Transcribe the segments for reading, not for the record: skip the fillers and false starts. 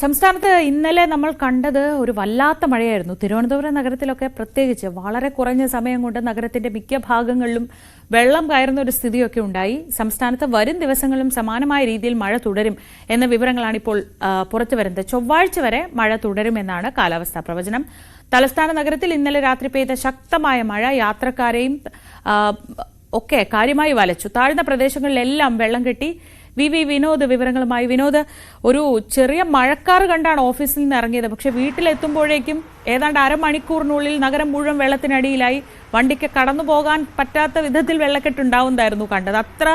സംസ്ഥാനത്ത് ഇന്നലെ നമ്മൾ കണ്ടത് ഒരു വല്ലാത്ത മഴയായിരുന്നു. തിരുവനന്തപുരം നഗരത്തിലൊക്കെ പ്രത്യേകിച്ച് വളരെ കുറഞ്ഞ സമയം കൊണ്ട് നഗരത്തിന്റെ മിക്ക ഭാഗങ്ങളിലും വെള്ളം കയറുന്ന ഒരു സ്ഥിതിയൊക്കെ ഉണ്ടായി. സംസ്ഥാനത്ത് വരും ദിവസങ്ങളിലും സമാനമായ രീതിയിൽ മഴ തുടരും എന്ന വിവരങ്ങളാണ് ഇപ്പോൾ പുറത്തുവരുന്നത്. ചൊവ്വാഴ്ച വരെ മഴ തുടരുമെന്നാണ് കാലാവസ്ഥാ പ്രവചനം. തലസ്ഥാന നഗരത്തിൽ ഇന്നലെ രാത്രി പെയ്ത ശക്തമായ മഴ യാത്രക്കാരെയും ഒക്കെ കാര്യമായി വലച്ചു. താഴ്ന്ന പ്രദേശങ്ങളിലെല്ലാം വെള്ളം കെട്ടി. വിനോദ് വിവരങ്ങളുമായി. വിനോദ്, ഒരു ചെറിയ മഴക്കാറ് കണ്ടാണ് ഓഫീസിൽ നിന്ന് ഇറങ്ങിയത്. പക്ഷെ വീട്ടിലെത്തുമ്പോഴേക്കും ഏതാണ്ട് അരമണിക്കൂറിനുള്ളിൽ നഗരം മുഴുവൻ വെള്ളത്തിനടിയിലായി. വണ്ടിക്ക് കടന്നു പോകാൻ പറ്റാത്ത വിധത്തിൽ വെള്ളക്കെട്ടുണ്ടാവുന്നതായിരുന്നു കണ്ടത്. അത്ര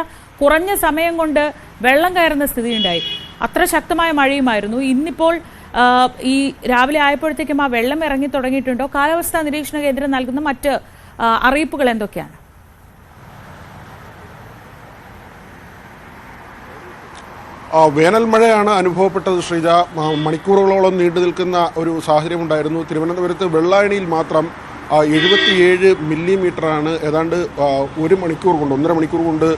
കുറഞ്ഞ സമയം കൊണ്ട് വെള്ളം കയറുന്ന സ്ഥിതിയുണ്ടായി. അത്ര ശക്തമായ മഴയുമായിരുന്നു. ഇന്നിപ്പോൾ ഈ രാവിലെ ആയപ്പോഴത്തേക്കും ആ വെള്ളം ഇറങ്ങി തുടങ്ങിയിട്ടുണ്ടോ? കാലാവസ്ഥാ നിരീക്ഷണ കേന്ദ്രം നൽകുന്ന മറ്റ് അറിയിപ്പുകൾ എന്തൊക്കെയാണ്? വേനൽ മഴയാണ് അനുഭവപ്പെട്ടത് ശ്രീജ. മണിക്കൂറുകളോളം നീണ്ടു നിൽക്കുന്ന ഒരു സാഹചര്യമുണ്ടായിരുന്നു. തിരുവനന്തപുരത്ത് വെള്ളായണിയിൽ മാത്രം 77 മില്ലിമീറ്ററാണ് ഏതാണ്ട് 1 മണിക്കൂർ കൊണ്ട് 1.5 മണിക്കൂർ കൊണ്ട്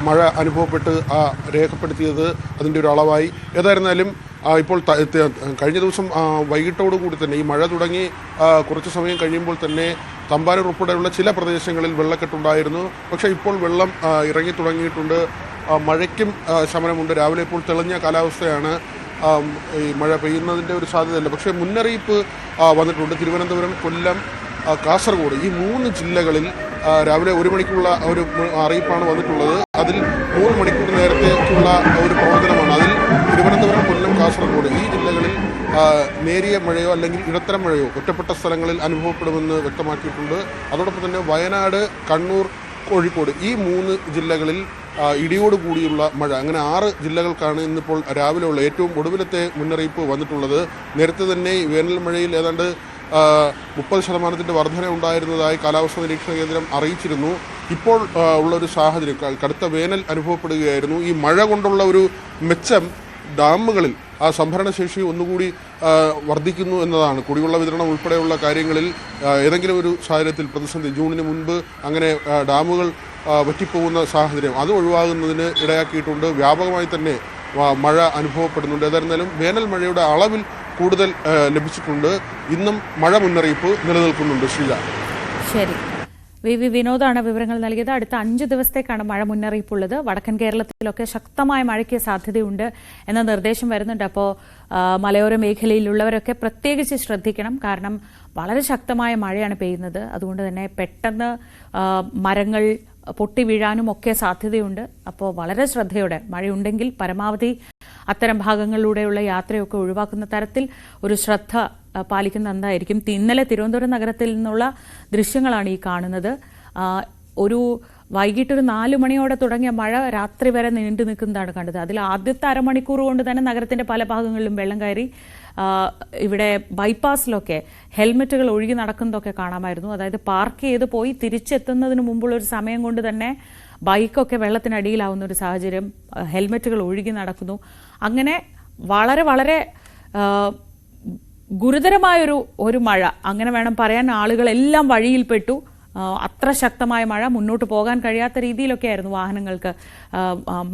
മഴ അനുഭവപ്പെട്ട് രേഖപ്പെടുത്തിയത്. അതിൻ്റെ ഒരു അളവായി. ഏതായിരുന്നാലും ഇപ്പോൾ കഴിഞ്ഞ ദിവസം വൈകിട്ടോടുകൂടി തന്നെ ഈ മഴ തുടങ്ങി കുറച്ച് സമയം കഴിയുമ്പോൾ തന്നെ തമ്പാനൂർ ഉൾപ്പെടെയുള്ള ചില പ്രദേശങ്ങളിൽ വെള്ളക്കെട്ടുണ്ടായിരുന്നു. പക്ഷേ ഇപ്പോൾ വെള്ളം ഇറങ്ങി തുടങ്ങിയിട്ടുണ്ട്. മഴയ്ക്കും ശമനമുണ്ട്. രാവിലെ ഇപ്പോൾ തെളിഞ്ഞ കാലാവസ്ഥയാണ്. ഈ മഴ പെയ്യുന്നതിൻ്റെ ഒരു സാധ്യതയല്ല. പക്ഷേ മുന്നറിയിപ്പ് വന്നിട്ടുണ്ട്. തിരുവനന്തപുരം, കൊല്ലം, കാസർഗോഡ് ഈ 3 ജില്ലകളിൽ രാവിലെ 1 മണിക്കുള്ള ഒരു അറിയിപ്പാണ് വന്നിട്ടുള്ളത്. അതിൽ 3 മണിക്കൂർ നേരത്തേക്കുള്ള ഒരു പ്രവർത്തനമാണ്. അതിൽ തിരുവനന്തപുരം, കൊല്ലം, കാസർഗോഡ് ഈ ജില്ലകളിൽ നേരിയ മഴയോ അല്ലെങ്കിൽ ഇടത്തരം മഴയോ ഒറ്റപ്പെട്ട സ്ഥലങ്ങളിൽ അനുഭവപ്പെടുമെന്ന് വ്യക്തമാക്കിയിട്ടുണ്ട്. അതോടൊപ്പം തന്നെ വയനാട്, കണ്ണൂർ, കോഴിക്കോട് ഈ 3 ജില്ലകളിൽ ഇടിയോടുകൂടിയുള്ള മഴ. അങ്ങനെ 6 ജില്ലകൾക്കാണ് ഇന്നിപ്പോൾ രാവിലെ ഉള്ള ഏറ്റവും ഒടുവിലത്തെ മുന്നറിയിപ്പ് വന്നിട്ടുള്ളത്. നേരത്തെ തന്നെ വേനൽ മഴയിൽ ഏതാണ്ട് 30% വർധന ഉണ്ടായിരുന്നതായി കാലാവസ്ഥാ നിരീക്ഷണ കേന്ദ്രം അറിയിച്ചിരുന്നു. ഇപ്പോൾ ഉള്ളൊരു സാഹചര്യം കടുത്ത വേനൽ അനുഭവപ്പെടുകയായിരുന്നു. ഈ മഴ കൊണ്ടുള്ള ഒരു മെച്ചം ഡാമുകളിൽ സംഭരണശേഷി ഒന്നുകൂടി വർദ്ധിക്കുന്നു എന്നതാണ്. കുടിവെള്ള വിതരണം ഉൾപ്പെടെയുള്ള കാര്യങ്ങളിൽ ഏതെങ്കിലും ഒരു സാഹചര്യത്തിൽ പ്രതിസന്ധി ജൂണിന് മുൻപ് അങ്ങനെ ഡാമുകൾ വറ്റിപ്പോകുന്ന സാഹചര്യം അത് ഒഴിവാകുന്നതിന് ഇടയാക്കിയിട്ടുണ്ട്. വ്യാപകമായി തന്നെ മഴ അനുഭവപ്പെടുന്നുണ്ട്. ഏതായിരുന്നാലും വേനൽ മഴയുടെ അളവിൽ കൂടുതൽ ലഭിച്ചിട്ടുണ്ട്. ഇന്നും മഴ മുന്നറിയിപ്പ് നിലനിൽക്കുന്നുണ്ട് ശ്രീജ. ശരി, വിനോദാണ് വിവരങ്ങൾ നൽകിയത്. അടുത്ത 5 ദിവസത്തേക്കാണ് മഴ മുന്നറിയിപ്പുള്ളത്. വടക്കൻ കേരളത്തിലൊക്കെ ശക്തമായ മഴയ്ക്ക് സാധ്യതയുണ്ട് എന്ന നിർദ്ദേശം വരുന്നുണ്ട്. അപ്പോൾ മലയോര മേഖലയിലുള്ളവരൊക്കെ പ്രത്യേകിച്ച് ശ്രദ്ധിക്കണം. കാരണം വളരെ ശക്തമായ മഴയാണ് പെയ്യുന്നത്. അതുകൊണ്ട് തന്നെ പെട്ടെന്ന് മരങ്ങൾ പൊട്ടി വീഴാനും ഒക്കെ സാധ്യതയുണ്ട്. അപ്പോൾ വളരെ ശ്രദ്ധയോടെ മഴയുണ്ടെങ്കിൽ പരമാവധി അത്തരം ഭാഗങ്ങളിലൂടെയുള്ള യാത്രയൊക്കെ ഒഴിവാക്കുന്ന തരത്തിൽ ഒരു ശ്രദ്ധ പാലിക്കുന്ന എന്തായിരിക്കും. ഇന്നലെ തിരുവനന്തപുരം നഗരത്തിൽ നിന്നുള്ള ദൃശ്യങ്ങളാണ് ഈ കാണുന്നത്. ഒരു വൈകിട്ടൊരു 4 മണിയോടെ തുടങ്ങിയ മഴ രാത്രി വരെ നീണ്ടു നിൽക്കുന്നതാണ് കണ്ടത്. അതിൽ ആദ്യത്തെ അരമണിക്കൂർ കൊണ്ട് തന്നെ നഗരത്തിന്റെ പല ഭാഗങ്ങളിലും വെള്ളം കയറി. ഇവിടെ ബൈപ്പാസിലൊക്കെ ഹെൽമെറ്റുകൾ ഒഴുകി നടക്കുന്നതൊക്കെ കാണാമായിരുന്നു. അതായത് പാർക്ക് ചെയ്ത് പോയി തിരിച്ചെത്തുന്നതിന് മുമ്പുള്ള ഒരു സമയം കൊണ്ട് തന്നെ ബൈക്കൊക്കെ വെള്ളത്തിനടിയിലാവുന്ന ഒരു സാഹചര്യം. ഹെൽമെറ്റുകൾ ഒഴുകി നടക്കുന്നു. അങ്ങനെ വളരെ വളരെ ഗുരുതരമായൊരു മഴ അങ്ങനെ വേണം പറയാൻ. ആളുകളെല്ലാം വഴിയിൽപ്പെട്ടു. അത്ര ശക്തമായ മഴ, മുന്നോട്ട് പോകാൻ കഴിയാത്ത രീതിയിലൊക്കെയായിരുന്നു വാഹനങ്ങൾക്ക്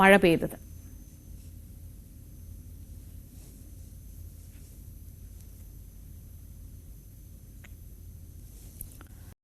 മഴ പെയ്തത്.